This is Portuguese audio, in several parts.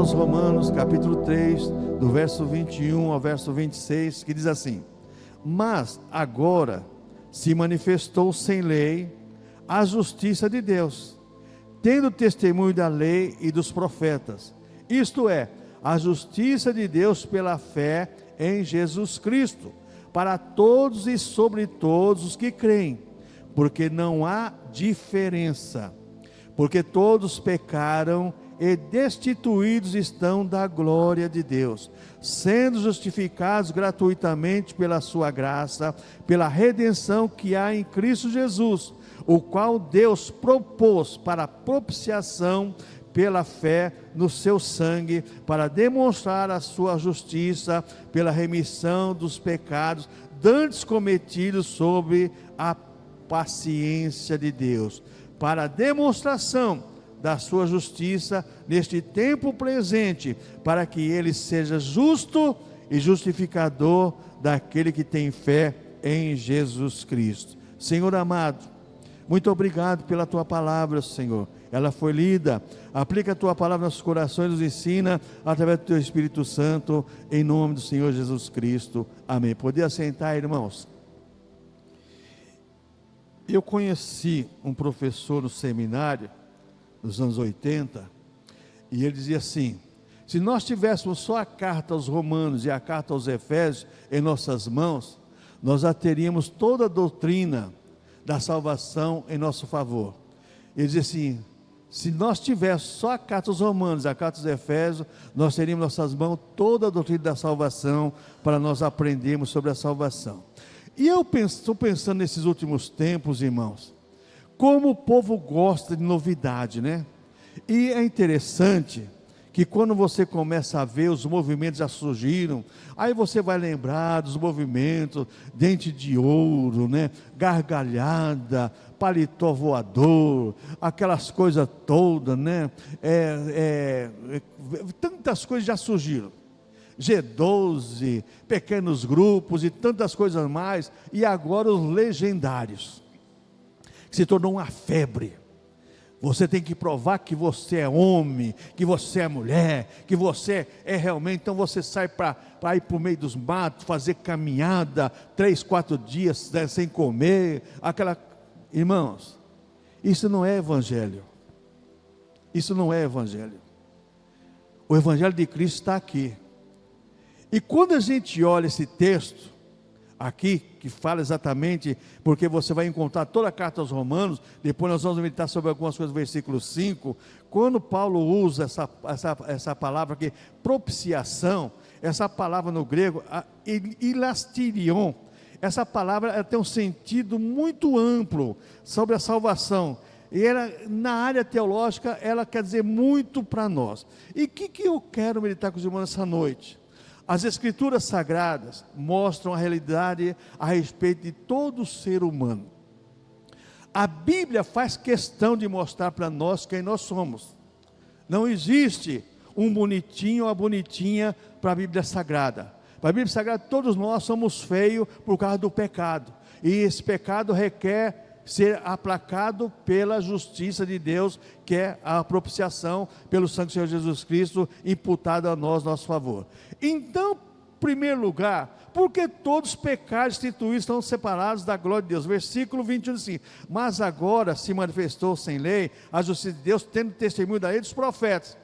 Carta aos Romanos, capítulo 3, do verso 21 ao verso 26, que diz assim: mas agora se manifestou sem lei a justiça de Deus, tendo testemunho da lei e dos profetas, isto é, a justiça de Deus pela fé em Jesus Cristo, para todos e sobre todos os que creem, porque não há diferença, porque todos pecaram e destituídos estão da glória de Deus, sendo justificados gratuitamente pela sua graça, pela redenção que há em Cristo Jesus, o qual Deus propôs para propiciação pela fé no seu sangue, para demonstrar a sua justiça pela remissão dos pecados dantes cometidos sob a paciência de Deus, para a demonstração da sua justiça neste tempo presente, para que ele seja justo e justificador daquele que tem fé em Jesus Cristo. Senhor amado, muito obrigado pela tua palavra, Senhor. Ela foi lida. Aplica a tua palavra nos corações, nos ensina através do teu Espírito Santo, em nome do Senhor Jesus Cristo. Amém. Poder assentar, irmãos. Eu conheci um professor no seminário nos anos 80, e ele dizia assim: se nós tivéssemos só a carta aos Romanos e a carta aos Efésios em nossas mãos, nós já teríamos toda a doutrina da salvação em nosso favor. Ele dizia assim: se nós tivéssemos só a carta aos Romanos e a carta aos Efésios, nós teríamos em nossas mãos toda a doutrina da salvação, para nós aprendermos sobre a salvação. E eu estou pensando nesses últimos tempos, irmãos, como o povo gosta de novidade, né? E é interessante que quando você começa a ver, os movimentos já surgiram, aí você vai lembrar dos movimentos, dente de ouro, né? Gargalhada, paletó voador, aquelas coisas todas, né? Tantas coisas já surgiram. G12, pequenos grupos e tantas coisas mais, e agora os legendários, que se tornou uma febre. Você tem que provar que você é homem, que você é mulher, que você é realmente. Então você sai para ir para o meio dos matos, fazer caminhada, 3, 4 dias sem comer, irmãos, isso não é evangelho. Isso não é evangelho. O evangelho de Cristo está aqui. E quando a gente olha esse texto aqui, que fala exatamente, porque você vai encontrar toda a carta aos Romanos, depois nós vamos meditar sobre algumas coisas do versículo 5, quando Paulo usa essa palavra aqui, propiciação, essa palavra no grego, ilastirion, essa palavra ela tem um sentido muito amplo sobre a salvação, e ela, na área teológica, ela quer dizer muito para nós. E o que eu quero meditar com os irmãos essa noite? As Escrituras Sagradas mostram a realidade a respeito de todo ser humano. A Bíblia faz questão de mostrar para nós quem nós somos. Não existe um bonitinho ou uma bonitinha para a Bíblia Sagrada. Para a Bíblia Sagrada, todos nós somos feios por causa do pecado. E esse pecado requer ser aplacado pela justiça de Deus, que é a propiciação pelo sangue do Senhor Jesus Cristo, imputado a nós, nosso favor. Então, em primeiro lugar, porque todos os pecados instituídos estão separados da glória de Deus. Versículo 21 assim: mas agora se manifestou sem lei a justiça de Deus, tendo testemunho da lei dos profetas.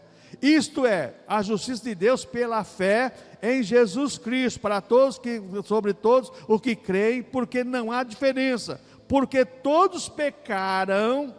Isto é, a justiça de Deus pela fé em Jesus Cristo, para todos sobre todos os que creem, porque não há diferença. Porque todos pecaram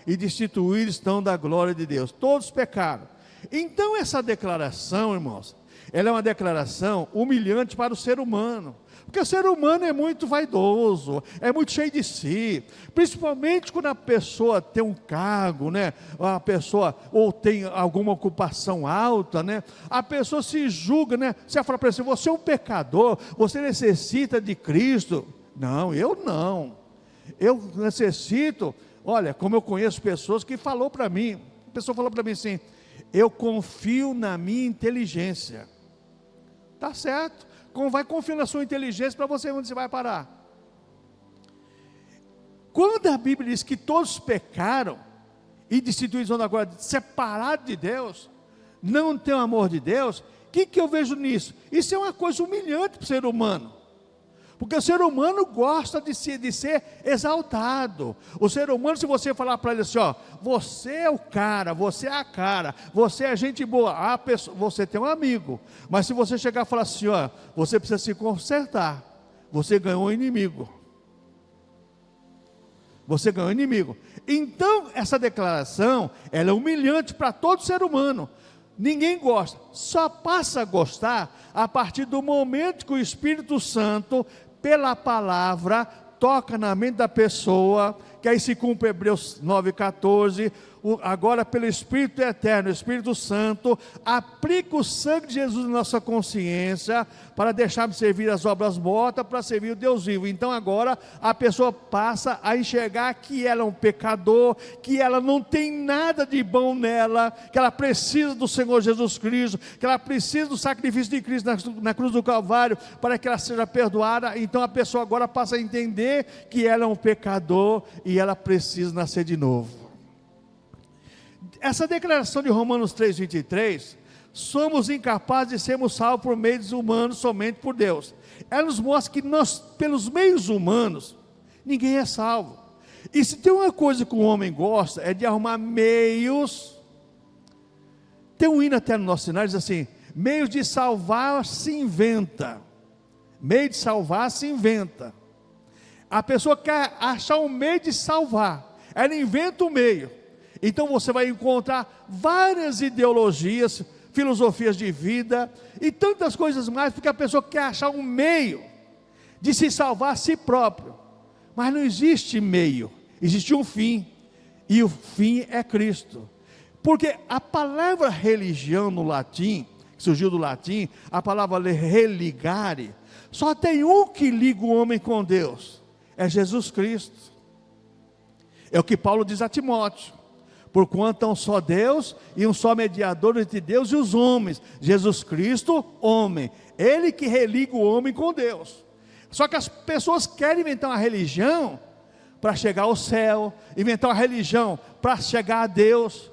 e destituídos estão da glória de Deus. Todos pecaram. Então essa declaração, irmãos, ela é uma declaração humilhante para o ser humano. Porque o ser humano é muito vaidoso, é muito cheio de si, principalmente quando a pessoa tem um cargo, né? A pessoa ou tem alguma ocupação alta, né? A pessoa se julga, né? Você fala para você: você é um pecador, você necessita de Cristo. Não, eu não. Eu necessito. Olha, como eu conheço pessoas que falou para mim, a pessoa falou para mim assim: eu confio na minha inteligência. Tá certo. Como vai confiar na sua inteligência, para você onde você vai parar? Quando a Bíblia diz que todos pecaram e destituídos agora, separados de Deus, não tem o amor de Deus. O que eu vejo nisso? Isso é uma coisa humilhante para o ser humano. Porque o ser humano gosta de ser exaltado. O ser humano, se você falar para ele assim, ó, você é o cara, você é a cara, você é gente boa, você tem um amigo. Mas se você chegar e falar assim, ó, você precisa se consertar, você ganhou um inimigo. Você ganhou um inimigo. Então, essa declaração, ela é humilhante para todo ser humano. Ninguém gosta, só passa a gostar a partir do momento que o Espírito Santo, pela palavra, toca na mente da pessoa, que aí se cumpre Hebreus 9,14, agora pelo Espírito Eterno, Espírito Santo, aplica o sangue de Jesus na nossa consciência, para deixar de servir as obras mortas, para servir o Deus vivo. Então agora a pessoa passa a enxergar que ela é um pecador, que ela não tem nada de bom nela, que ela precisa do Senhor Jesus Cristo, que ela precisa do sacrifício de Cristo na cruz do Calvário, para que ela seja perdoada. Então a pessoa agora passa a entender que ela é um pecador, e ela precisa nascer de novo. Essa declaração de Romanos 3,23, somos incapazes de sermos salvos por meios humanos, somente por Deus. Ela nos mostra que nós, pelos meios humanos, ninguém é salvo. E se tem uma coisa que o homem gosta, é de arrumar meios. Tem um hino até no nosso sinal, diz assim, meios de salvar se inventa. Meio de salvar se inventa. A pessoa quer achar um meio de salvar, ela inventa um meio. Então você vai encontrar várias ideologias, filosofias de vida e tantas coisas mais, porque a pessoa quer achar um meio de se salvar a si próprio. Mas não existe meio, existe um fim, e o fim é Cristo. Porque a palavra religião no latim, que surgiu do latim, a palavra religare, só tem um que liga o homem com Deus, é Jesus Cristo. É o que Paulo diz a Timóteo. Porquanto há um só Deus e um só mediador entre Deus e os homens, Jesus Cristo, homem. Ele que religa o homem com Deus. Só que as pessoas querem inventar uma religião para chegar ao céu, inventar uma religião para chegar a Deus.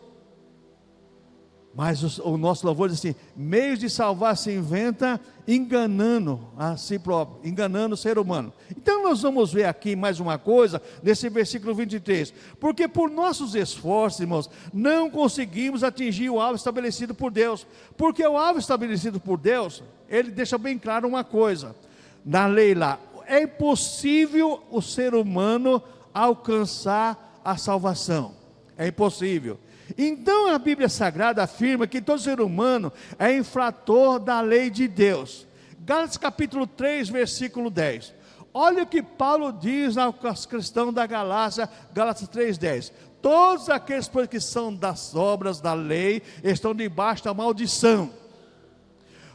Mas o nosso louvor diz assim, meios de salvar se inventa enganando a si próprio, enganando o ser humano. Então nós vamos ver aqui mais uma coisa, nesse versículo 23, porque por nossos esforços, irmãos, não conseguimos atingir o alvo estabelecido por Deus, porque o alvo estabelecido por Deus, ele deixa bem claro uma coisa, na lei lá, é impossível o ser humano alcançar a salvação, é impossível. Então a Bíblia Sagrada afirma que todo ser humano é infrator da lei de Deus. Gálatas capítulo 3, versículo 10. Olha o que Paulo diz aos cristãos da Galácia, Gálatas 3,10. Todos aqueles que são das obras da lei estão debaixo da maldição.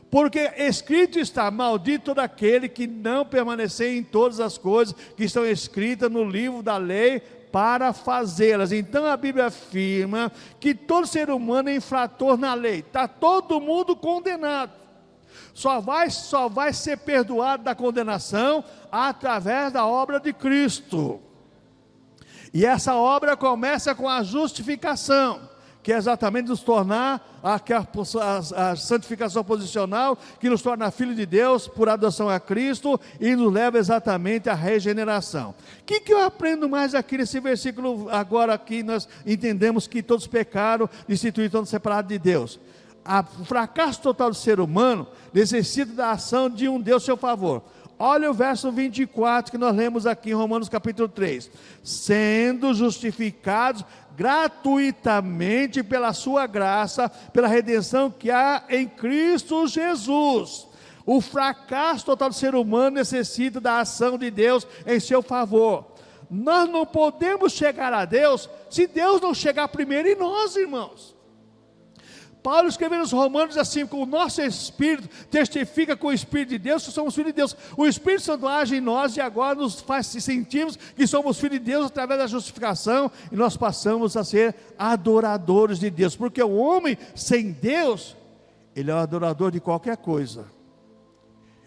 Porque escrito está, maldito todo aquele que não permanecer em todas as coisas que estão escritas no livro da lei, para fazê-las. Então a Bíblia afirma que todo ser humano é infrator na lei, está todo mundo condenado, só vai ser perdoado da condenação através da obra de Cristo. E essa obra começa com a justificação, que é exatamente nos tornar a santificação posicional, que nos torna filho de Deus por adoção a Cristo e nos leva exatamente à regeneração. O que eu aprendo mais aqui nesse versículo? Agora aqui nós entendemos que todos pecaram, destituídos, todos separados de Deus. O fracasso total do ser humano necessita da ação de um Deus a seu favor. Olha o verso 24 que nós lemos aqui em Romanos capítulo 3. Sendo justificados gratuitamente pela sua graça, pela redenção que há em Cristo Jesus. O fracasso total do ser humano necessita da ação de Deus em seu favor. Nós não podemos chegar a Deus se Deus não chegar primeiro em nós, irmãos. Paulo escrevendo aos Romanos assim, com o nosso Espírito testifica com o Espírito de Deus que somos filhos de Deus. O Espírito Santo age em nós e agora nos faz sentirmos que somos filhos de Deus através da justificação, e nós passamos a ser adoradores de Deus, porque o homem sem Deus, ele é um adorador de qualquer coisa.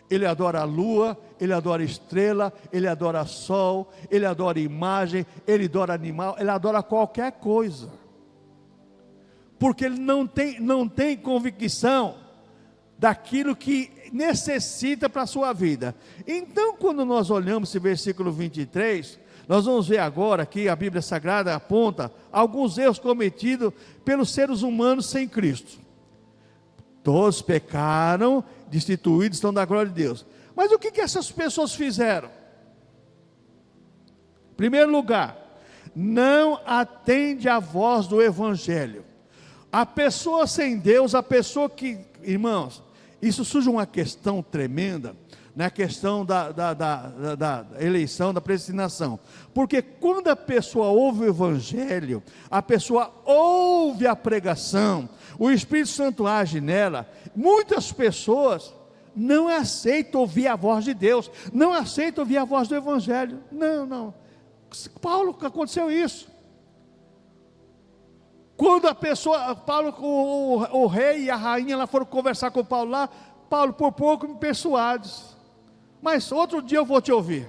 Ele adora a lua, ele adora a estrela, ele adora sol, ele adora imagem, ele adora animal, ele adora qualquer coisa. porque ele não tem convicção daquilo que necessita para a sua vida. Então, quando nós olhamos esse versículo 23, nós vamos ver agora que a Bíblia Sagrada aponta alguns erros cometidos pelos seres humanos sem Cristo. Todos pecaram, destituídos, estão da glória de Deus. Mas o que essas pessoas fizeram? Em primeiro lugar, não atende à voz do Evangelho. A pessoa sem Deus, a pessoa que, irmãos, isso surge uma questão tremenda, na questão da eleição, da predestinação. Porque quando a pessoa ouve o Evangelho, a pessoa ouve a pregação, o Espírito Santo age nela, muitas pessoas não aceitam ouvir a voz de Deus, não aceitam ouvir a voz do Evangelho. Não. Paulo, aconteceu isso. Quando a pessoa, Paulo, o rei e a rainha lá foram conversar com Paulo lá, Paulo, por pouco me persuades, mas outro dia eu vou te ouvir.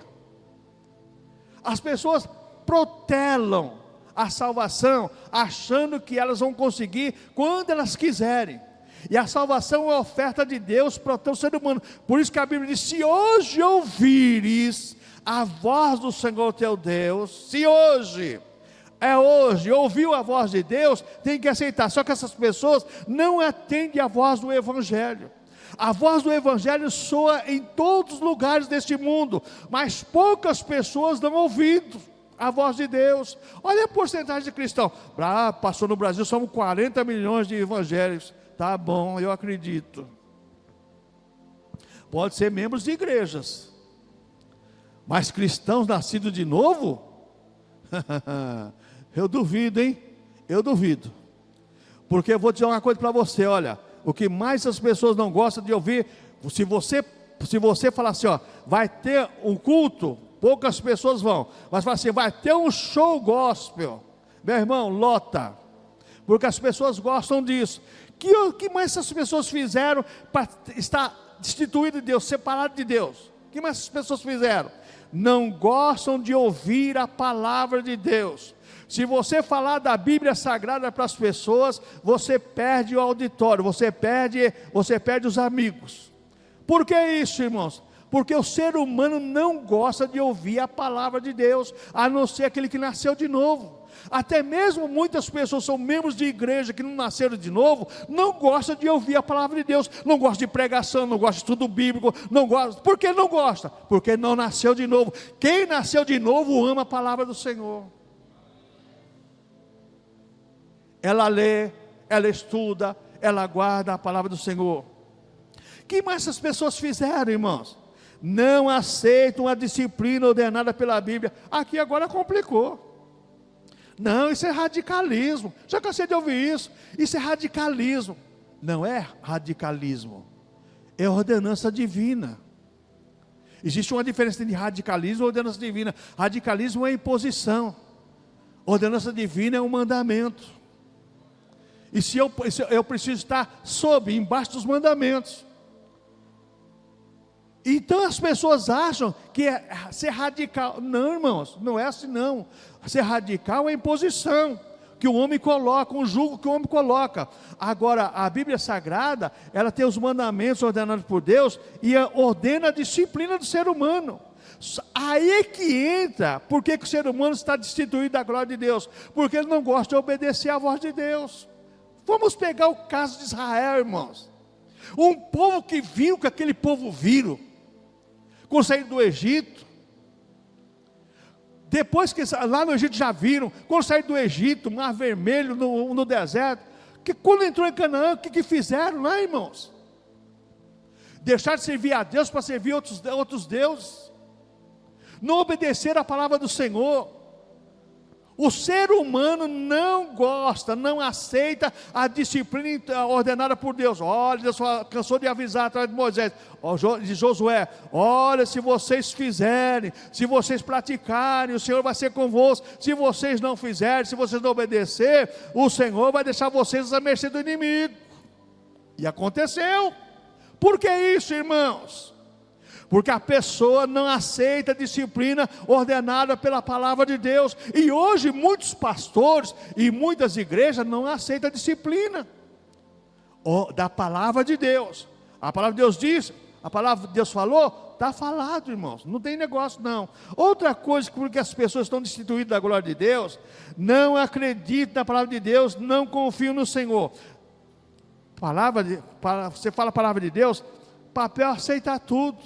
As pessoas protelam a salvação, achando que elas vão conseguir quando elas quiserem. E a salvação é a oferta de Deus para o ser humano. Por isso que a Bíblia diz: se hoje ouvires a voz do Senhor teu Deus, se hoje ouviu a voz de Deus, tem que aceitar. Só que essas pessoas não atendem a voz do Evangelho. A voz do Evangelho soa em todos os lugares deste mundo, mas poucas pessoas dão ouvido à voz de Deus. Olha a porcentagem de cristãos. Passou no Brasil, somos 40 milhões de evangélicos. Tá bom, eu acredito. Pode ser membros de igrejas, mas cristãos nascidos de novo? Eu duvido, hein? Eu duvido. Porque eu vou dizer uma coisa para você, olha, o que mais as pessoas não gostam de ouvir, se você falar assim, ó, vai ter um culto, poucas pessoas vão, mas fala assim, vai ter um show gospel, meu irmão, lota, porque as pessoas gostam disso. O que mais essas pessoas fizeram para estar destituído de Deus, separado de Deus? O que mais essas pessoas fizeram? Não gostam de ouvir a palavra de Deus. Se você falar da Bíblia Sagrada para as pessoas, você perde o auditório, você perde os amigos. Por que isso, irmãos? Porque o ser humano não gosta de ouvir a palavra de Deus, a não ser aquele que nasceu de novo. Até mesmo muitas pessoas são membros de igreja que não nasceram de novo, não gostam de ouvir a palavra de Deus, não gostam de pregação, não gostam de estudo bíblico, não gostam. Por que não gosta? Porque não nasceu de novo. Quem nasceu de novo ama a palavra do Senhor. Ela lê, ela estuda, ela guarda a palavra do Senhor. O que mais essas pessoas fizeram, irmãos? Não aceitam a disciplina ordenada pela Bíblia. Aqui agora complicou. Não, isso é radicalismo. Já cansei de ouvir isso. Isso é radicalismo. Não é radicalismo, é ordenança divina. Existe uma diferença entre radicalismo e ordenança divina. Radicalismo é imposição, ordenança divina é um mandamento. E se eu preciso estar embaixo dos mandamentos. Então as pessoas acham que ser radical, não, irmãos, não é assim não. Ser radical é imposição que o homem coloca, um jugo que o homem coloca. Agora a Bíblia Sagrada, ela tem os mandamentos ordenados por Deus e ordena a disciplina do ser humano. Aí é que entra porque que o ser humano está destituído da glória de Deus, porque ele não gosta de obedecer à voz de Deus. Vamos pegar o caso de Israel, irmãos. Um povo que viu que aquele povo viram com sair do Egito. Depois que lá no Egito já viram, quando saíram do Egito, Mar Vermelho no deserto, que quando entrou em Canaã, o que fizeram lá, irmãos? Deixaram de servir a Deus para servir outros deuses, não obedeceram a palavra do Senhor. O ser humano não gosta, não aceita a disciplina ordenada por Deus. Olha, Deus cansou de avisar através de Moisés, de Josué, olha, se vocês fizerem, se vocês praticarem, o Senhor vai ser convosco. Se vocês não fizerem, se vocês não obedecerem, o Senhor vai deixar vocês à mercê do inimigo. E aconteceu. Por que isso, irmãos? porque a pessoa não aceita a disciplina ordenada pela palavra de Deus, e hoje muitos pastores e muitas igrejas não aceitam a disciplina da palavra de Deus. A palavra de Deus diz, a palavra de Deus falou, está falado, irmãos, não tem negócio não. Outra coisa, porque as pessoas estão destituídas da glória de Deus, não acreditam na palavra de Deus, não confiam no Senhor. Você fala a palavra de Deus, papel aceita tudo.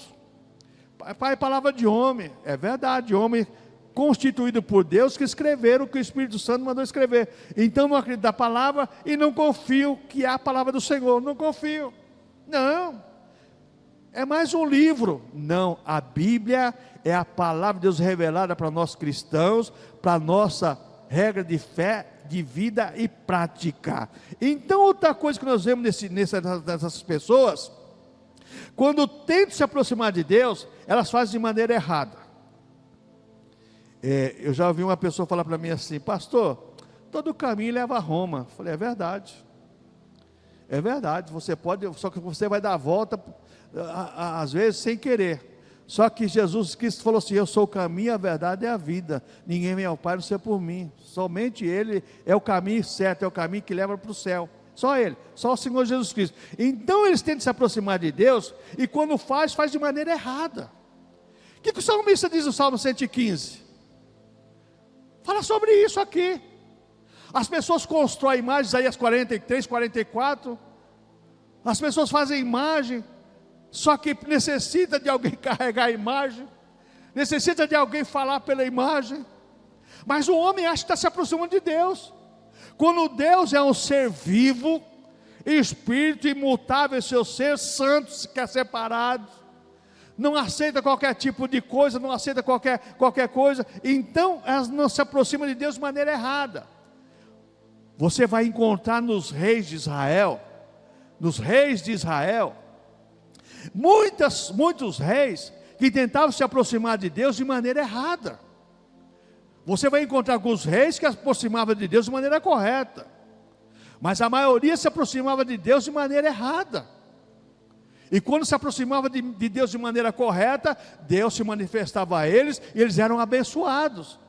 Pai, palavra de homem, é verdade, homem constituído por Deus que escreveram o que o Espírito Santo mandou escrever. Então não acredito na palavra e não confio que é a palavra do Senhor, não confio. Não, é mais um livro. Não, a Bíblia é a palavra de Deus revelada para nós cristãos, para a nossa regra de fé, de vida e prática. Então outra coisa que nós vemos nessas pessoas, quando tentam se aproximar de Deus, elas fazem de maneira errada. Eu já ouvi uma pessoa falar para mim assim: pastor, todo caminho leva a Roma. Eu falei, é verdade, você pode, só que você vai dar a volta, às vezes sem querer. Só que Jesus Cristo falou assim: eu sou o caminho, a verdade e a vida, ninguém vem ao Pai não ser por mim, somente Ele é o caminho certo, é o caminho que leva para o céu, só Ele, só o Senhor Jesus Cristo. Então eles tentam se aproximar de Deus, e quando faz de maneira errada. O que o salmista diz no Salmo 115? Fala sobre isso aqui. As pessoas constroem imagens, Isaías 43, 44. As pessoas fazem imagem, só que necessita de alguém carregar a imagem, necessita de alguém falar pela imagem. Mas o homem acha que está se aproximando de Deus, quando Deus é um ser vivo, espírito imutável, seu ser santo, que é separado, não aceita qualquer tipo de coisa, não aceita qualquer coisa. Então elas não se aproximam de Deus de maneira errada. Você vai encontrar nos reis de Israel, muitos reis que tentavam se aproximar de Deus de maneira errada. Você vai encontrar alguns reis que se aproximavam de Deus de maneira correta, mas a maioria se aproximava de Deus de maneira errada. E quando se aproximava de Deus de maneira correta, Deus se manifestava a eles e eles eram abençoados.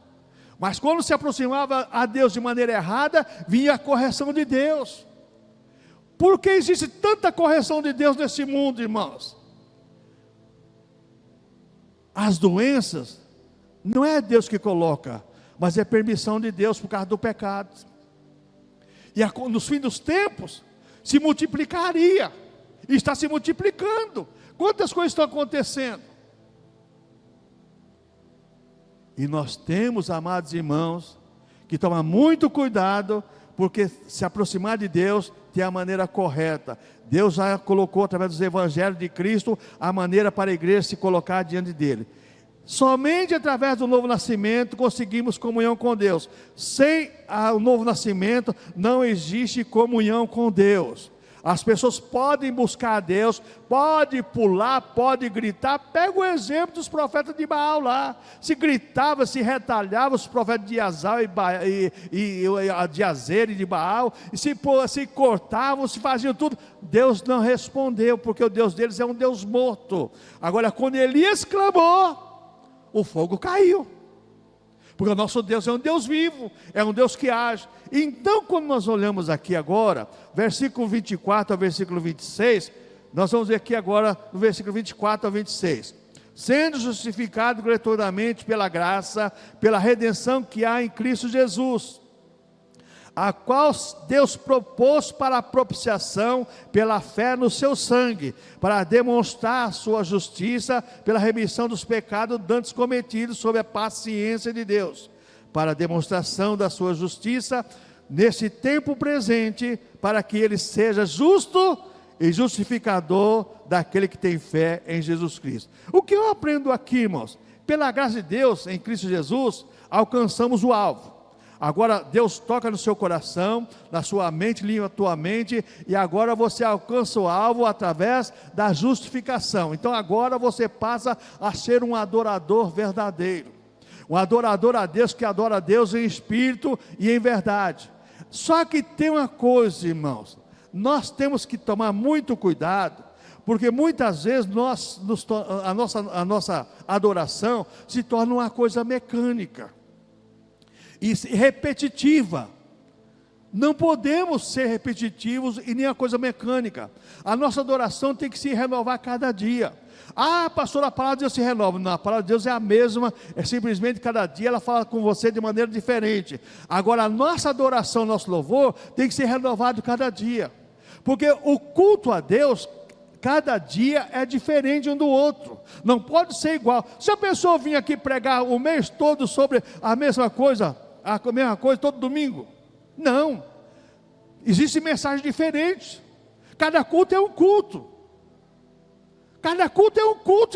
Mas quando se aproximava a Deus de maneira errada, vinha a correção de Deus. Por que existe tanta correção de Deus nesse mundo, irmãos? As doenças, não é Deus que coloca, mas é permissão de Deus por causa do pecado. E nos fins dos tempos, se multiplicaria, e está se multiplicando. Quantas coisas estão acontecendo? E nós temos, amados irmãos, que tomar muito cuidado, porque se aproximar de Deus tem a maneira correta. Deus já colocou através dos evangelhos de Cristo a maneira para a igreja se colocar diante dele. Somente através do novo nascimento conseguimos comunhão com Deus. Sem o novo nascimento não existe comunhão com Deus. As pessoas podem buscar a Deus, pode pular, pode gritar. Pega o exemplo dos profetas de Baal lá. Se gritava, se retalhava os profetas de Azal de Azer e de Baal, e se cortavam, se faziam tudo. Deus não respondeu, porque o Deus deles é um Deus morto. Agora, quando Elias clamou, o fogo caiu. Porque o nosso Deus é um Deus vivo, é um Deus que age. Então, quando nós olhamos aqui agora, versículo 24 ao versículo 26, nós vamos ver aqui agora no versículo 24 ao 26. Sendo justificado gratuitamente pela graça, pela redenção que há em Cristo Jesus, a qual Deus propôs para a propiciação pela fé no seu sangue, para demonstrar a sua justiça pela remissão dos pecados dantes cometidos sob a paciência de Deus, para a demonstração da sua justiça nesse tempo presente, para que ele seja justo e justificador daquele que tem fé em Jesus Cristo. O que eu aprendo aqui, irmãos? Pela graça de Deus em Cristo Jesus, alcançamos o alvo. Agora Deus toca no seu coração, na sua mente, limpa a tua mente, e agora você alcança o alvo através da justificação. Então agora você passa a ser um adorador verdadeiro, um adorador a Deus, que adora a Deus em espírito e em verdade. Só que tem uma coisa, irmãos, nós temos que tomar muito cuidado, Porque muitas vezes a nossa adoração se torna uma coisa mecânica e repetitiva. Não podemos ser repetitivos e nem a coisa mecânica. A nossa adoração tem que se renovar cada dia. Ah, pastor, a palavra de Deus se renova. Não, a palavra de Deus é a mesma, é simplesmente cada dia ela fala com você de maneira diferente. Agora a nossa adoração, nosso louvor tem que ser renovado cada dia. Porque o culto a Deus, cada dia é diferente um do outro, não pode ser igual. Se a pessoa vir aqui pregar o mês todo sobre a mesma coisa todo domingo, não, existem mensagens diferentes, cada culto é um culto,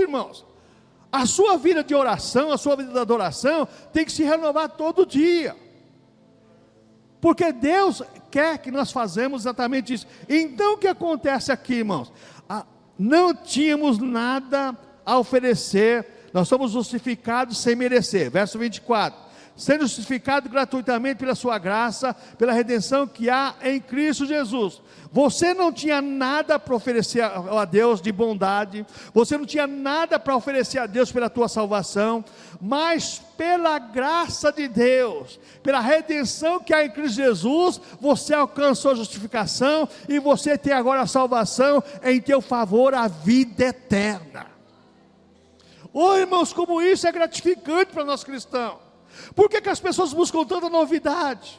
irmãos. A sua vida de oração, a sua vida de adoração tem que se renovar todo dia, porque Deus quer que nós façamos exatamente isso. Então o que acontece aqui, irmãos? Não tínhamos nada a oferecer, nós somos justificados sem merecer, verso 24, sendo justificado gratuitamente pela sua graça, pela redenção que há em Cristo Jesus. Você não tinha nada para oferecer a Deus de bondade, você não tinha nada para oferecer a Deus pela tua salvação, mas pela graça de Deus, pela redenção que há em Cristo Jesus, você alcançou a justificação, e você tem agora a salvação, em teu favor a vida eterna. Irmãos, como isso é gratificante para nós cristãos. Por que as pessoas buscam tanta novidade?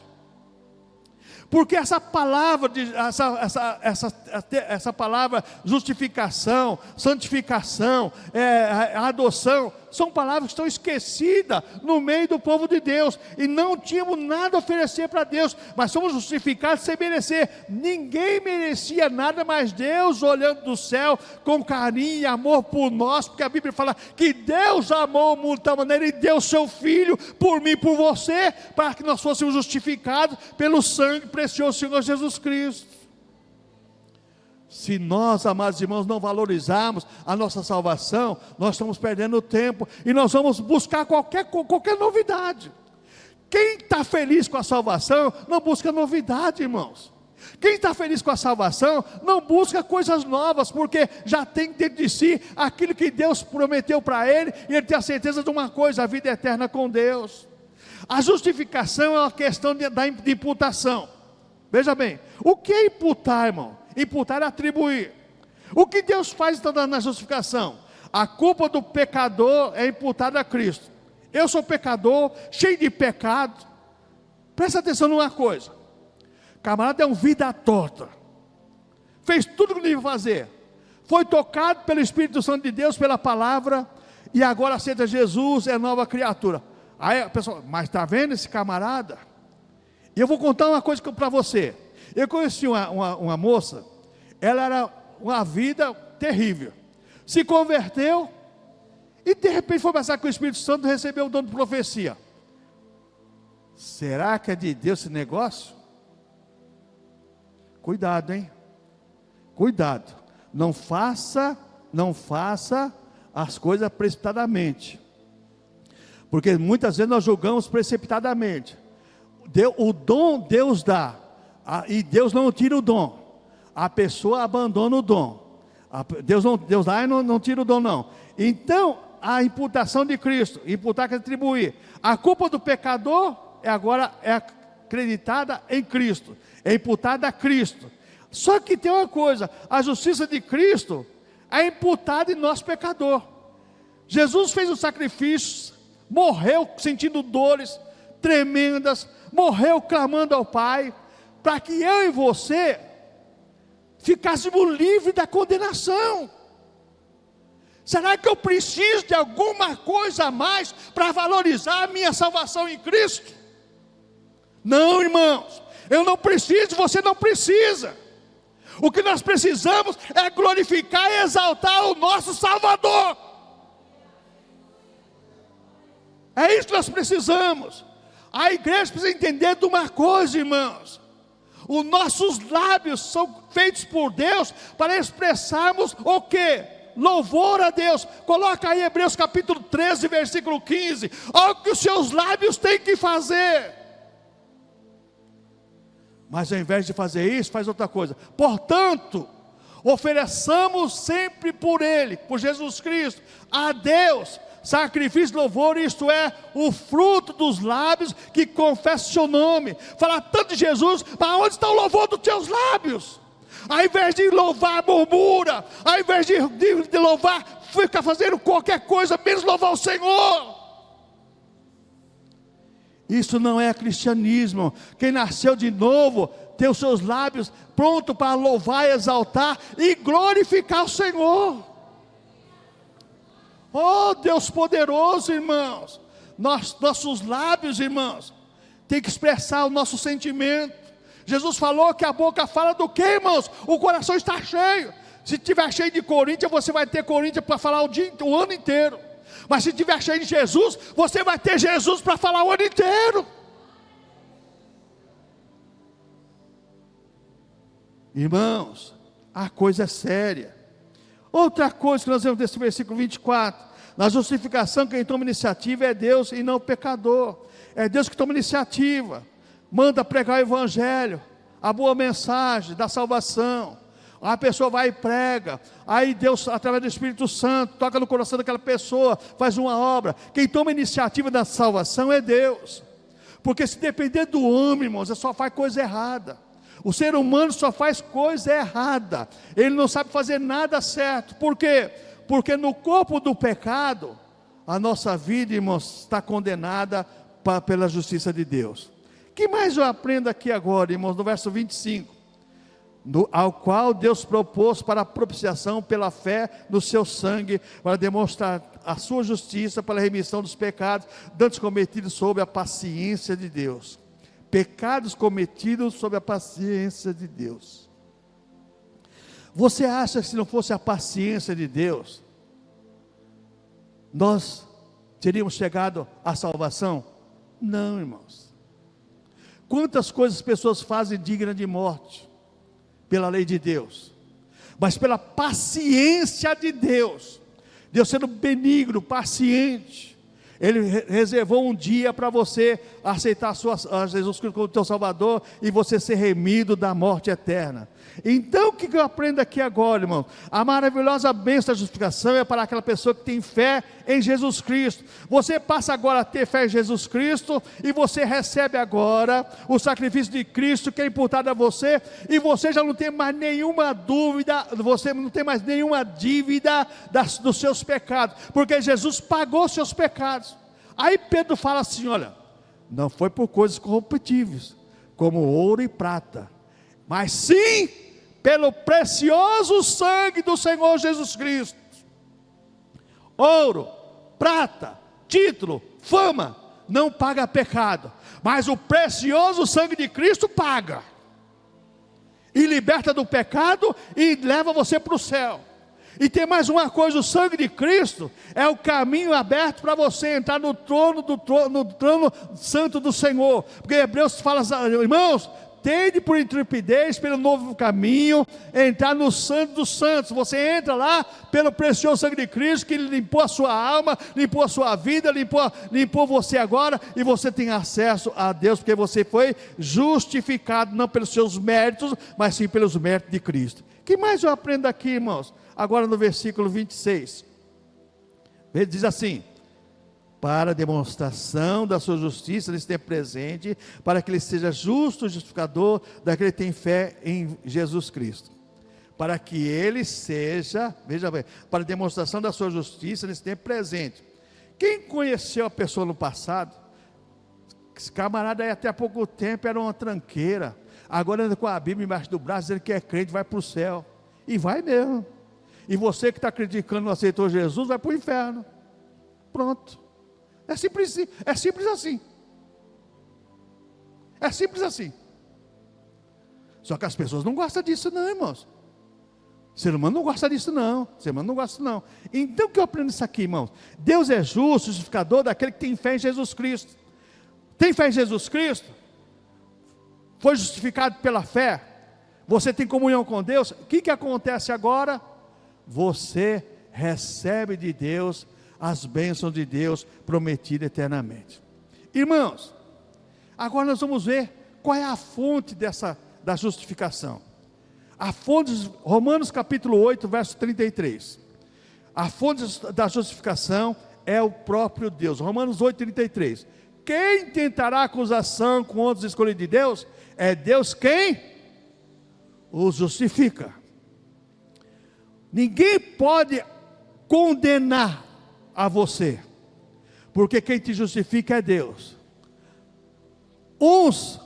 Porque essa palavra, essa palavra justificação, santificação, adoção, são palavras que estão esquecidas no meio do povo de Deus, e não tínhamos nada a oferecer para Deus, mas somos justificados sem merecer. Ninguém merecia nada, mas Deus, olhando do céu com carinho e amor por nós, porque a Bíblia fala que Deus amou o mundo de tal maneira e deu seu Filho por mim e por você, para que nós fôssemos justificados pelo sangue precioso do Senhor Jesus Cristo. Se nós, amados irmãos, não valorizarmos a nossa salvação, nós estamos perdendo tempo, e nós vamos buscar qualquer novidade. Quem está feliz com a salvação, não busca novidade, irmãos. Quem está feliz com a salvação, não busca coisas novas, porque já tem dentro de si aquilo que Deus prometeu para ele, e ele tem a certeza de uma coisa, a vida eterna com Deus. A justificação é uma questão de imputação. Veja bem, o que é imputar, irmão? Imputar é atribuir. O que Deus faz então na justificação? A culpa do pecador é imputada a Cristo. Eu sou pecador, cheio de pecado. Presta atenção numa coisa: camarada é um vida torta, fez tudo o que devia fazer, foi tocado pelo Espírito Santo de Deus, pela palavra, e agora aceita Jesus, é nova criatura. Aí a pessoa, mas está vendo esse camarada? E eu vou contar uma coisa para você. Eu conheci uma moça, ela era uma vida terrível, se converteu, e de repente foi passar com o Espírito Santo, recebeu o dom de profecia. Será que é de Deus esse negócio? Cuidado, hein? Cuidado, não faça as coisas precipitadamente, porque muitas vezes nós julgamos precipitadamente. O dom Deus dá, e Deus não tira o dom, a pessoa abandona o dom. Deus dá e não tira o dom, não. Então, a imputação de Cristo, imputar que atribuir, a culpa do pecador agora é acreditada em Cristo, é imputada a Cristo. Só que tem uma coisa: a justiça de Cristo é imputada em nós pecador. Jesus fez o sacrifício, morreu sentindo dores tremendas, morreu clamando ao Pai, para que eu e você ficássemos livres da condenação. Será que eu preciso de alguma coisa a mais para valorizar a minha salvação em Cristo? Não, irmãos, eu não preciso, você não precisa. O que nós precisamos é glorificar e exaltar o nosso Salvador. É isso que nós precisamos. A igreja precisa entender de uma coisa, irmãos: os nossos lábios são feitos por Deus para expressarmos o quê? Louvor a Deus. Coloca aí Hebreus capítulo 13, versículo 15. Olha o que os seus lábios têm que fazer. Mas ao invés de fazer isso, faz outra coisa. Portanto, Ofereçamos sempre por Ele, por Jesus Cristo, a Deus, sacrifício de louvor, isto é, o fruto dos lábios que confessa o seu nome. Falar tanto de Jesus, mas onde está o louvor dos teus lábios? Ao invés de louvar, murmura. Ao invés de louvar, fica fazendo qualquer coisa, menos louvar o Senhor. Isso não é cristianismo. Quem nasceu de novo tem os seus lábios prontos para louvar, exaltar e glorificar o Senhor. Oh Deus poderoso, irmãos. Nossos lábios, irmãos, tem que expressar o nosso sentimento. Jesus falou que a boca fala do que, irmãos? O coração está cheio. Se estiver cheio de Corinthians, você vai ter Corinthians para falar o ano inteiro. Mas se estiver cheio de Jesus, você vai ter Jesus para falar o ano inteiro. Irmãos, a coisa é séria. Outra coisa que nós vemos nesse versículo 24: na justificação, quem toma iniciativa é Deus e não o pecador. É Deus que toma iniciativa, manda pregar o evangelho, a boa mensagem da salvação. A pessoa vai e prega, aí Deus, através do Espírito Santo, toca no coração daquela pessoa, faz uma obra. Quem toma a iniciativa da salvação é Deus. Porque se depender do homem, irmãos, ele só faz coisa errada. O ser humano só faz coisa errada, ele não sabe fazer nada certo. Por quê? Porque no corpo do pecado, a nossa vida, irmãos, está condenada pela justiça de Deus. O que mais eu aprendo aqui agora, irmãos, no verso 25? Ao qual Deus propôs para a propiciação pela fé no seu sangue, para demonstrar a sua justiça para a remissão dos pecados, dantes cometidos sob a paciência de Deus. Pecados cometidos sob a paciência de Deus. Você acha que se não fosse a paciência de Deus, nós teríamos chegado à salvação? Não, irmãos. Quantas coisas as pessoas fazem dignas de morte, pela lei de Deus, mas pela paciência de Deus, Deus sendo benigno, paciente, Ele reservou um dia para você aceitar a Jesus Cristo como teu Salvador, e você ser remido da morte eterna. Então o que eu aprendo aqui agora, irmão? A maravilhosa bênção da justificação é para aquela pessoa que tem fé em Jesus Cristo. Você passa agora a ter fé em Jesus Cristo, e você recebe agora o sacrifício de Cristo que é imputado a você, e você já não tem mais nenhuma dúvida, você não tem mais nenhuma dívida dos seus pecados, porque Jesus pagou seus pecados. Aí Pedro fala assim: olha, não foi por coisas corruptíveis, como ouro e prata, mas sim pelo precioso sangue do Senhor Jesus Cristo. Ouro, prata, título, fama, não paga pecado, mas o precioso sangue de Cristo paga, e liberta do pecado, e leva você para o céu. E tem mais uma coisa: o sangue de Cristo é o caminho aberto para você entrar no trono santo do Senhor. Porque Hebreus fala, irmãos, tende por intrepidez pelo novo caminho, entrar no santo dos santos. Você entra lá pelo precioso sangue de Cristo, que limpou a sua alma, limpou a sua vida, limpou você agora, e você tem acesso a Deus, porque você foi justificado, não pelos seus méritos, mas sim pelos méritos de Cristo. O que mais eu aprendo aqui, irmãos? Agora no versículo 26, ele diz assim: para demonstração da sua justiça nesse tempo presente, para que ele seja justo, justificador daquele que tem fé em Jesus Cristo. Para que ele seja, veja bem, para demonstração da sua justiça nesse tempo presente. Quem conheceu a pessoa no passado, esse camarada aí até há pouco tempo era uma tranqueira, agora anda com a Bíblia embaixo do braço, dizendo que é crente, vai para o céu, e vai mesmo. E você que está criticando, não aceitou Jesus, vai para o inferno. Pronto. É simples assim. É simples assim. É simples assim. Só que as pessoas não gostam disso não, irmãos. O ser humano não gosta disso não. O ser humano não gosta não. Então o que eu aprendo isso aqui, irmãos? Deus é justo, justificador daquele que tem fé em Jesus Cristo. Tem fé em Jesus Cristo? Foi justificado pela fé? Você tem comunhão com Deus? O que acontece agora? Você recebe de Deus as bênçãos de Deus prometidas eternamente. Irmãos, agora nós vamos ver qual é a fonte da justificação. A fonte, Romanos capítulo 8, verso 33. A fonte da justificação é o próprio Deus. Romanos 8, 33. Quem tentará acusação contra os escolhidos de Deus? É Deus quem os justifica. Ninguém pode condenar a você, porque quem te justifica é Deus. Uns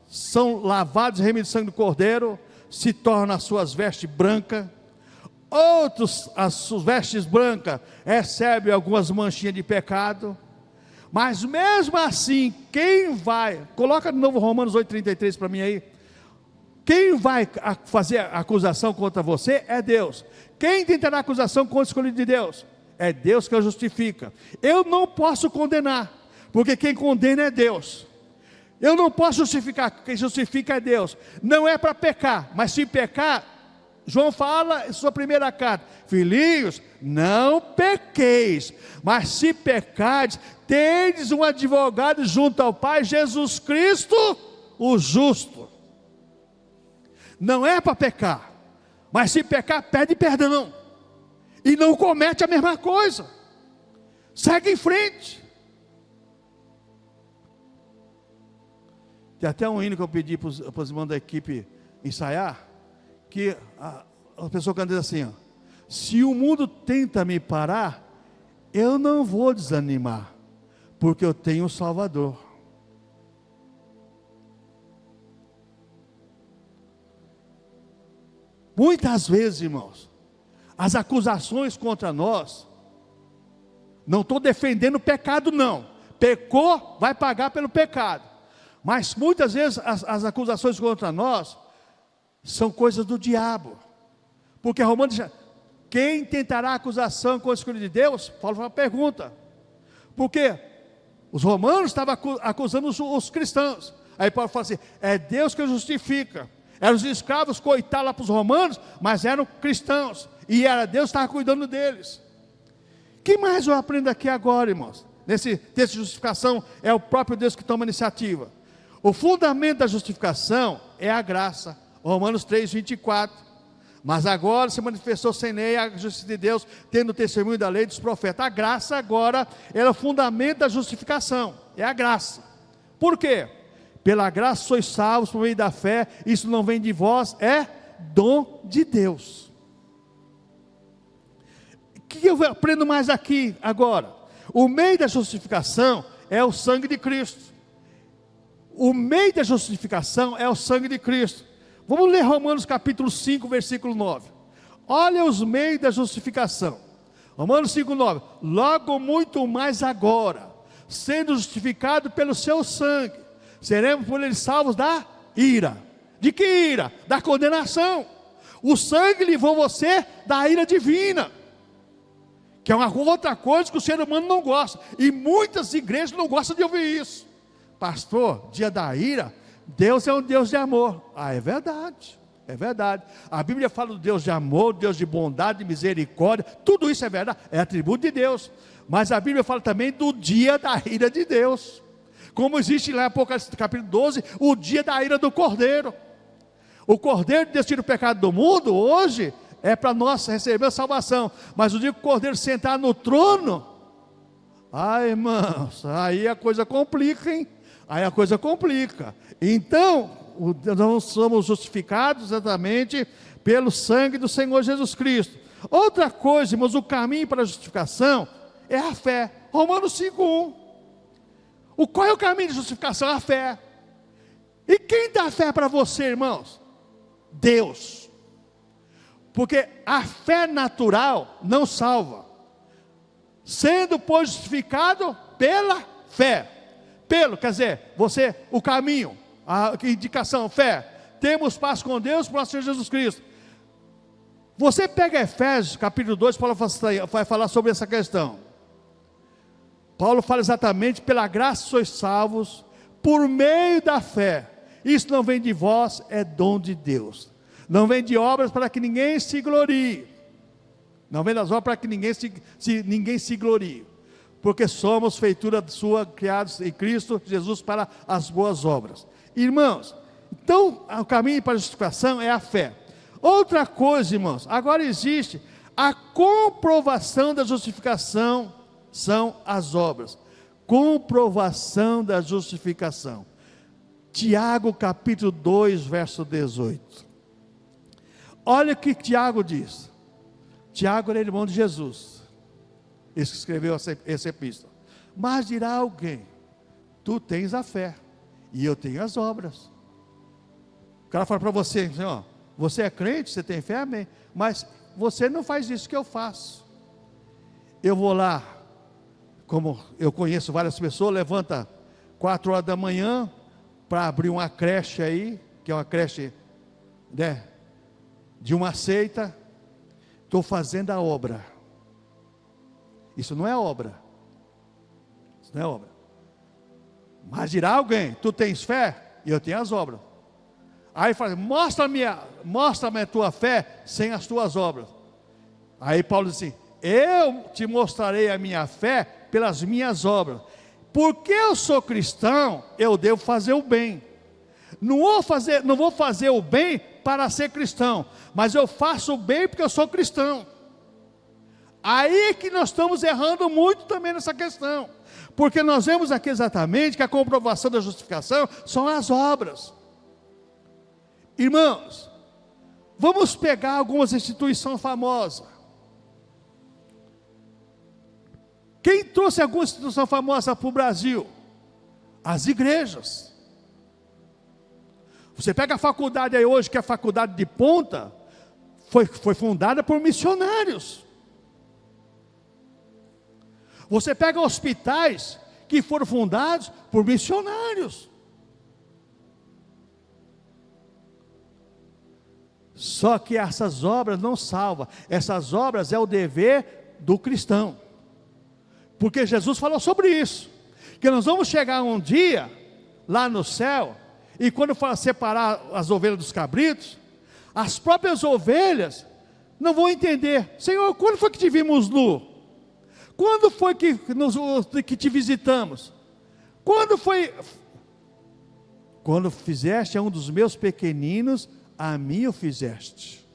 são lavados e remidos de sangue do Cordeiro, se tornam as suas vestes brancas. Outros, as suas vestes brancas, recebem algumas manchinhas de pecado. Mas mesmo assim, quem vai, coloca de novo Romanos 8,33 para mim aí. Quem vai fazer a acusação contra você é Deus. Quem tentará acusação contra o escolhido de Deus? É Deus que o justifica. Eu não posso condenar, porque quem condena é Deus. Eu não posso justificar, quem justifica é Deus. Não é para pecar, mas se pecar, João fala em sua primeira carta: filhinhos, não pequeis, mas se pecardes, tendes um advogado junto ao Pai, Jesus Cristo, o justo. Não é para pecar, mas se pecar, pede perdão, e não comete a mesma coisa, segue em frente. Tem até um hino que eu pedi para os irmãos da equipe ensaiar, que a pessoa canta assim, ó: se o mundo tenta me parar, eu não vou desanimar, porque eu tenho um Salvador. Muitas vezes, irmãos, as acusações contra nós, não estou defendendo o pecado não, pecou, vai pagar pelo pecado, mas muitas vezes as acusações contra nós são coisas do diabo, porque Romanos diz: quem tentará acusação contra o escolhido de Deus? Paulo faz uma pergunta, porque os romanos estavam acusando os cristãos, aí Paulo fala assim: é Deus que justifica. Eram os escravos, coitados lá para os romanos, mas eram cristãos, e era Deus que estava cuidando deles. O que mais eu aprendo aqui agora, irmãos? Nesse texto de justificação, é o próprio Deus que toma a iniciativa. O fundamento da justificação é a graça, Romanos 3, 24. Mas agora se manifestou sem lei a justiça de Deus, tendo o testemunho da lei dos profetas. A graça agora é o fundamento da justificação, é a graça. Por quê? Pela graça sois salvos por meio da fé, isso não vem de vós, é dom de Deus. O que eu aprendo mais aqui agora? O meio da justificação é o sangue de Cristo. O meio da justificação é o sangue de Cristo. Vamos ler Romanos capítulo 5, versículo 9. Olha os meios da justificação. Romanos 5, 9. Logo muito mais agora, sendo justificado pelo seu sangue, seremos por ele salvos da ira. De que ira? Da condenação. O sangue livrou você da ira divina, que é uma outra coisa que o ser humano não gosta, e muitas igrejas não gostam de ouvir isso. Pastor, dia da ira, Deus é um Deus de amor. É verdade, é verdade. A Bíblia fala do Deus de amor, Deus de bondade, de misericórdia, tudo isso é verdade, é atributo de Deus. Mas a Bíblia fala também do dia da ira de Deus, como existe lá em Apocalipse capítulo 12, o dia da ira do Cordeiro. O Cordeiro de Deus tira o pecado do mundo, hoje é para nós receber a salvação, mas o dia que o Cordeiro sentar no trono, ai irmãos, aí a coisa complica, hein? Aí a coisa complica. Então, nós somos justificados exatamente pelo sangue do Senhor Jesus Cristo. Outra coisa, irmãos, o caminho para a justificação é a fé. Romanos 5:1. Qual é o caminho de justificação? A fé. E quem dá fé para você, irmãos? Deus. Porque a fé natural não salva. Sendo, pois, justificado pela fé. Quer dizer, você, o caminho, a indicação, fé. Temos paz com Deus por nosso Senhor Jesus Cristo. Você pega Efésios capítulo 2, Paulo vai falar sobre essa questão. Paulo fala exatamente: pela graça sois salvos, por meio da fé. Isso não vem de vós, é dom de Deus. Não vem de obras para que ninguém se glorie. Não vem das obras para que ninguém se glorie. Porque somos feitura sua, criados em Cristo Jesus para as boas obras. Irmãos, então o caminho para a justificação é a fé. Outra coisa, irmãos, agora existe a comprovação da justificação, são as obras. Comprovação da justificação. Tiago capítulo 2, verso 18. Olha o que Tiago diz. Tiago era irmão de Jesus, esse que escreveu essa epístola. Mas dirá alguém: tu tens a fé, e eu tenho as obras. O cara fala para você, assim, ó, você é crente, você tem fé, amém, mas você não faz isso que eu faço. Eu vou lá, como eu conheço várias pessoas, levanta 4 horas da manhã, para abrir uma creche aí, que é uma creche, né, de uma seita. Estou fazendo a obra. Isso não é obra. Isso não é obra. Mas dirá alguém: tu tens fé? E eu tenho as obras. Aí fala: mostra-me a tua fé sem as tuas obras. Aí Paulo diz assim: eu te mostrarei a minha fé pelas minhas obras. Porque eu sou cristão, eu devo fazer o bem. Não vou fazer o bem para ser cristão, mas eu faço o bem porque eu sou cristão. Aí que nós estamos errando muito também nessa questão, porque nós vemos aqui exatamente que a comprovação da justificação são as obras. Irmãos, vamos pegar algumas instituições famosas. Quem trouxe alguma instituição famosa para o Brasil? As igrejas. Você pega a faculdade aí hoje, que é a faculdade de ponta, foi fundada por missionários. Você pega hospitais que foram fundados por missionários. Só que essas obras não salvam. Essas obras é o dever do cristão. Porque Jesus falou sobre isso, que nós vamos chegar um dia lá no céu, e quando for separar as ovelhas dos cabritos, as próprias ovelhas não vão entender: Senhor, quando foi que te vimos nu? Quando foi que te visitamos? Quando foi? Quando fizeste a um dos meus pequeninos, a mim o fizeste.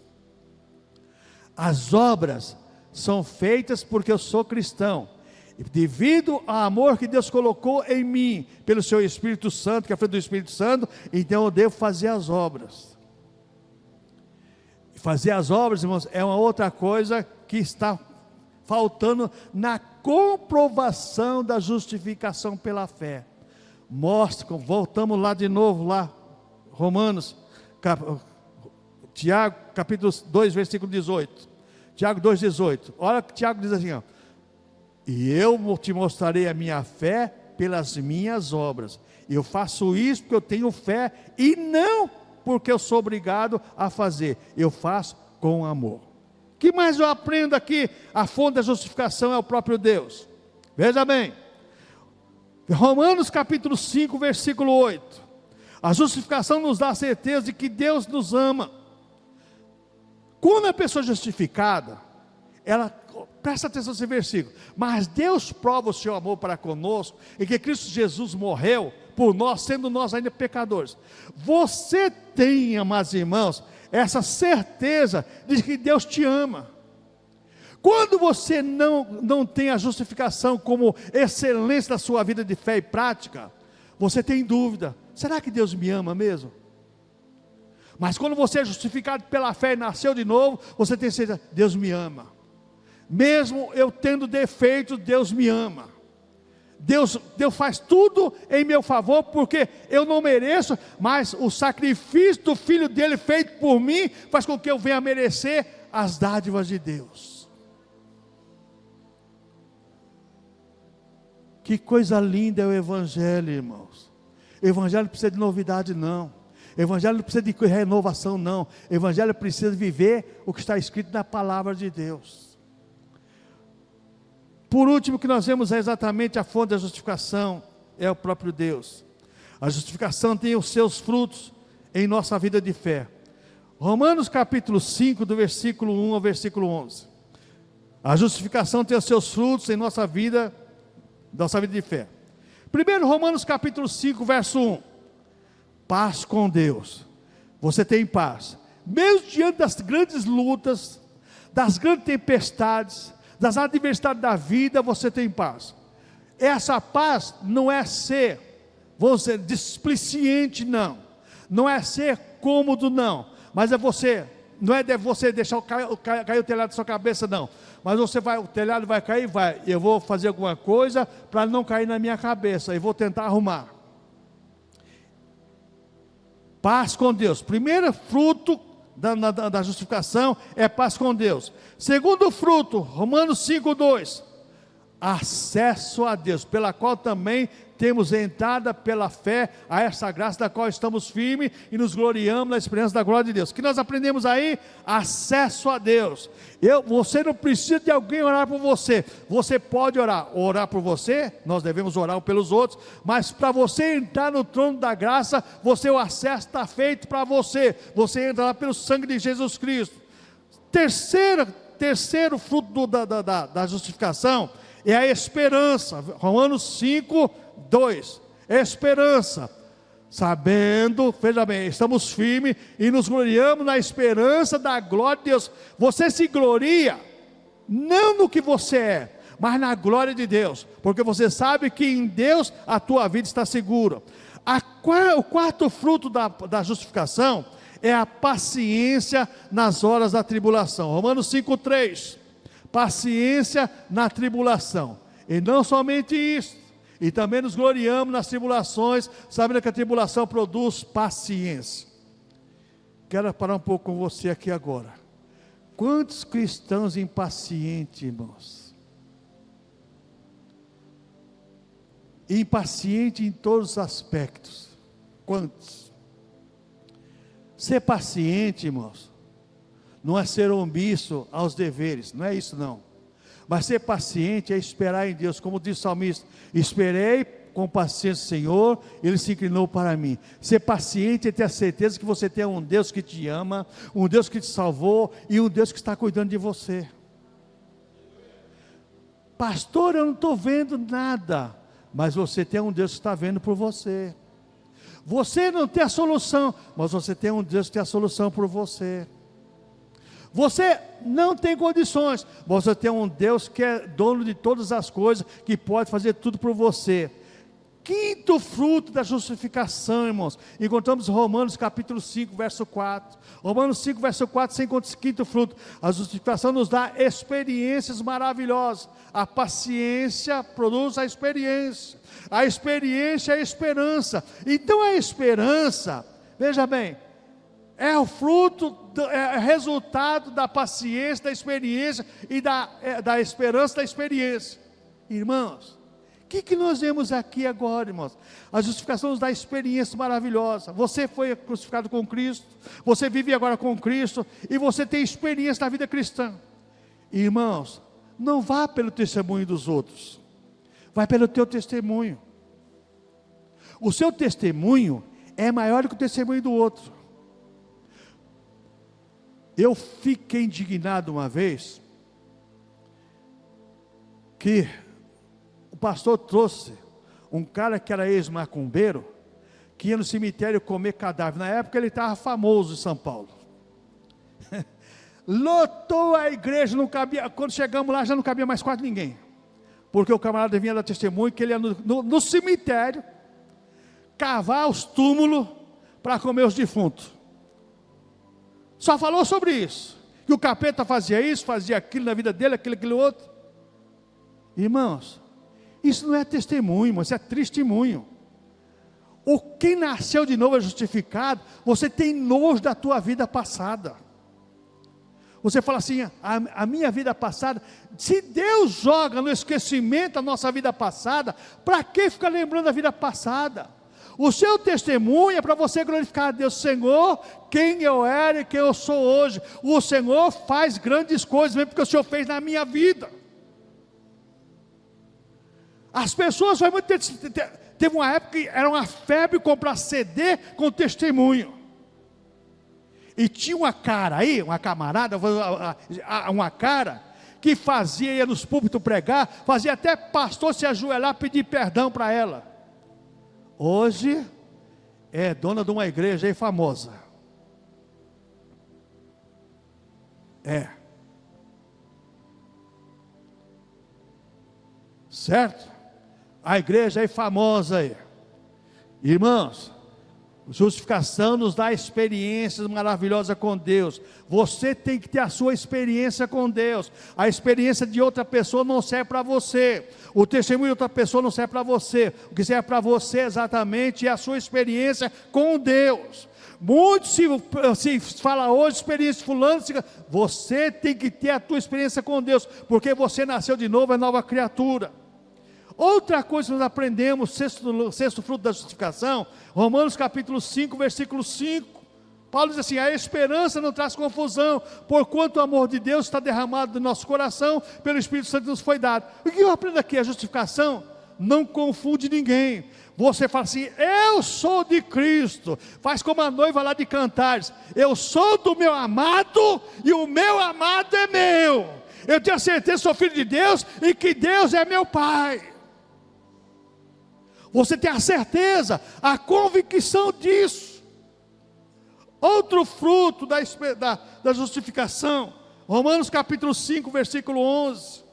As obras são feitas porque eu sou cristão, devido ao amor que Deus colocou em mim, pelo seu Espírito Santo, que é a frente do Espírito Santo. Então eu devo fazer as obras. Fazer as obras, irmãos, é uma outra coisa que está faltando na comprovação da justificação pela fé. Voltamos lá de novo, lá, Romanos, Tiago, capítulo 2, versículo 18. Tiago 2, 18. Olha o que Tiago diz assim, ó: e eu te mostrarei a minha fé pelas minhas obras. Eu faço isso porque eu tenho fé, e não porque eu sou obrigado a fazer. Eu faço com amor. O que mais eu aprendo aqui? A fonte da justificação é o próprio Deus. Veja bem, Romanos capítulo 5, versículo 8. A justificação nos dá a certeza de que Deus nos ama. Quando a pessoa é justificada, ela, presta atenção nesse versículo: mas Deus prova o seu amor para conosco, em que Cristo Jesus morreu por nós, sendo nós ainda pecadores. Você tem, amados irmãos, essa certeza de que Deus te ama. Quando você não tem a justificação como excelência da sua vida de fé e prática, você tem dúvida: será que Deus me ama mesmo? Mas quando você é justificado pela fé e nasceu de novo, você tem certeza: Deus me ama. Mesmo eu tendo defeitos, Deus me ama. Deus faz tudo em meu favor, porque eu não mereço, mas o sacrifício do Filho dele feito por mim, faz com que eu venha a merecer as dádivas de Deus. Que coisa linda é o Evangelho, irmãos. O Evangelho não precisa de novidade, não. O Evangelho não precisa de renovação, não. O Evangelho precisa viver o que está escrito na palavra de Deus. Por último, que nós vemos é exatamente a fonte da justificação, é o próprio Deus. A justificação tem os seus frutos em nossa vida de fé. Romanos capítulo 5, do versículo 1 ao versículo 11. A justificação tem os seus frutos em nossa vida de fé. Primeiro, Romanos capítulo 5, verso 1. Paz com Deus. Você tem paz. mesmo diante das grandes lutas, das grandes tempestades, das adversidades da vida, você tem paz. Essa paz não é ser, vamos dizer, displicente, não. Não é ser cômodo, não. Mas é você, não é de você deixar cair o telhado da sua cabeça, não. Mas você vai, o telhado vai cair, vai. Eu vou fazer alguma coisa para não cair na minha cabeça e vou tentar arrumar. Paz com Deus. Primeiro fruto da justificação é paz com Deus. Segundo fruto, Romanos 5:2, acesso a Deus, pela qual também temos entrada pela fé a essa graça da qual estamos firmes e nos gloriamos na esperança da glória de Deus. O que nós aprendemos aí? Acesso a Deus. Você não precisa de alguém orar por você. Você pode orar por você, nós devemos orar pelos outros, mas para você entrar no trono da graça, o acesso está feito para você. Você entra lá pelo sangue de Jesus Cristo. Terceiro fruto da justificação é a esperança. Romanos 5:2, esperança, sabendo, veja bem, estamos firmes e nos gloriamos na esperança da glória de Deus. Você se gloria, não no que você é, mas na glória de Deus, porque você sabe que em Deus a tua vida está segura. O quarto fruto da justificação é a paciência nas horas da tribulação. Romanos 5:3, paciência na tribulação. E não somente isso, e também nos gloriamos nas tribulações, sabendo que a tribulação produz paciência. Quero parar um pouco com você aqui agora. Quantos cristãos impacientes, irmãos? Impaciente em todos os aspectos. Quantos? Ser paciente, irmãos, não é ser omisso aos deveres, não é isso não. Mas ser paciente é esperar em Deus, como diz o salmista: esperei com paciência o Senhor, Ele se inclinou para mim. Ser paciente é ter a certeza que você tem um Deus que te ama, um Deus que te salvou, e um Deus que está cuidando de você. Pastor, eu não estou vendo nada, mas você tem um Deus que está vendo por você. Você não tem a solução, mas você tem um Deus que tem a solução por você. Você não tem condições, mas você tem um Deus que é dono de todas as coisas, que pode fazer tudo por você. Quinto fruto da justificação, irmãos, encontramos Romanos capítulo 5, verso 4. Romanos 5, verso 4, você encontra esse quinto fruto. A justificação nos dá experiências maravilhosas. A paciência produz a experiência é a esperança. Então a esperança, veja bem, é o fruto, é resultado da paciência, da experiência e da esperança da experiência. Irmãos, o que nós vemos aqui agora, irmãos? A justificação nos dá experiência maravilhosa. Você foi crucificado com Cristo, você vive agora com Cristo, e você tem experiência na vida cristã. Irmãos, não vá pelo testemunho dos outros, vai pelo teu testemunho. O seu testemunho é maior do que o testemunho do outro. Eu fiquei indignado uma vez, que o pastor trouxe um cara que era ex-macumbeiro, que ia no cemitério comer cadáver. Na época ele estava famoso em São Paulo. Lotou a igreja, não cabia, quando chegamos lá já não cabia mais quase ninguém, porque o camarada vinha dar testemunho que ele ia no cemitério cavar os túmulos para comer os defuntos. Só falou sobre isso, que o capeta fazia isso, fazia aquilo na vida dele, aquilo outro. Irmãos, isso não é testemunho, isso é testemunho. Quem nasceu de novo é justificado. Você tem nojo da tua vida passada. Você fala assim: a minha vida passada. Se Deus joga no esquecimento a nossa vida passada, para que ficar lembrando da vida passada? O seu testemunho é para você glorificar a Deus. Senhor, quem eu era e quem eu sou hoje. O Senhor faz grandes coisas, mesmo porque o Senhor fez na minha vida. As pessoas foi muito. Teve uma época que era uma febre comprar CD com testemunho. E tinha uma cara aí, uma camarada, uma cara, que ia nos púlpitos pregar, fazia até pastor se ajoelhar, pedir perdão para ela. Hoje é dona de uma igreja aí famosa. É. Certo? A igreja é famosa aí. Irmãos, justificação nos dá experiências maravilhosas com Deus. Você tem que ter a sua experiência com Deus. A experiência de outra pessoa não serve para você. O testemunho de outra pessoa não serve para você. O que serve para você exatamente é a sua experiência com Deus. Muito se fala hoje, experiência de fulano, você tem que ter a tua experiência com Deus, porque você nasceu de novo, é nova criatura. Outra coisa que nós aprendemos, sexto fruto da justificação, Romanos capítulo 5, versículo 5, Paulo diz assim: a esperança não traz confusão, porquanto o amor de Deus está derramado no nosso coração, pelo Espírito Santo que nos foi dado. O que eu aprendo aqui? A justificação não confunde ninguém. Você fala assim: eu sou de Cristo, faz como a noiva lá de Cantares, eu sou do meu amado, e o meu amado é meu, eu tenho a certeza que sou filho de Deus, e que Deus é meu Pai. Você tem a certeza, a convicção disso. Outro fruto da justificação, Romanos capítulo 5, versículo 11.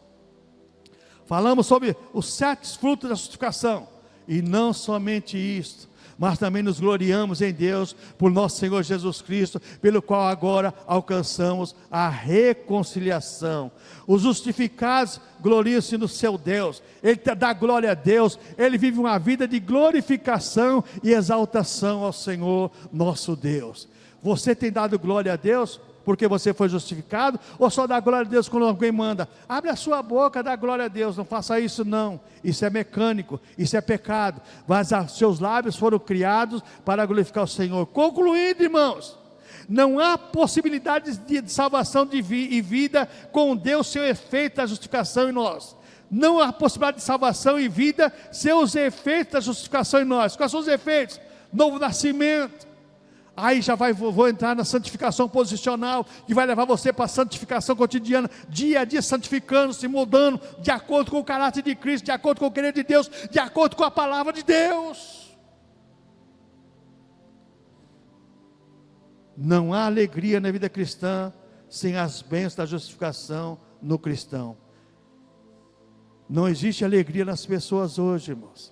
Falamos sobre os 7 frutos da justificação. E não somente isto, mas também nos gloriamos em Deus, por nosso Senhor Jesus Cristo, pelo qual agora alcançamos a reconciliação. Os justificados gloriam-se no seu Deus, ele dá glória a Deus, ele vive uma vida de glorificação e exaltação ao Senhor nosso Deus. Você tem dado glória a Deus porque você foi justificado, ou só dá glória a Deus quando alguém manda? Abre a sua boca, dá glória a Deus. Não faça isso não, isso é mecânico, isso é pecado, mas seus lábios foram criados para glorificar o Senhor. Concluindo, irmãos, não há possibilidade de salvação e vida com Deus sem o efeito da justificação em nós. Não há possibilidade de salvação e vida sem os efeitos da justificação em nós. Quais são os efeitos? Novo nascimento. Aí já vou entrar na santificação posicional, que vai levar você para a santificação cotidiana, dia a dia santificando, se mudando, de acordo com o caráter de Cristo, de acordo com o querer de Deus, de acordo com a palavra de Deus. Não há alegria na vida cristã sem as bênçãos da justificação no cristão. Não existe alegria nas pessoas hoje, irmãos,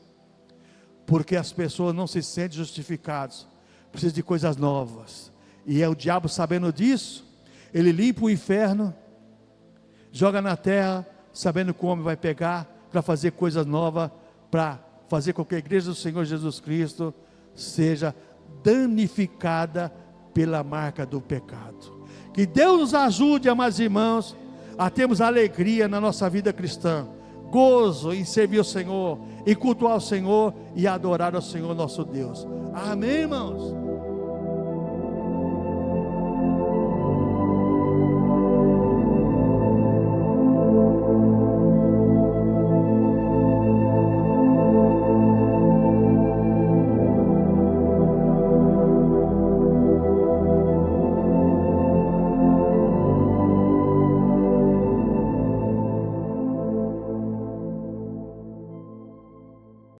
porque as pessoas não se sentem justificadas. Precisa de coisas novas, e é o diabo sabendo disso, ele limpa o inferno, joga na terra, sabendo que o homem vai pegar, para fazer coisas novas, para fazer com que a igreja do Senhor Jesus Cristo, seja danificada pela marca do pecado. Que Deus nos ajude, amados irmãos, a termos alegria na nossa vida cristã, gozo em servir o Senhor, em cultuar o Senhor e adorar o Senhor nosso Deus. Amém, irmãos?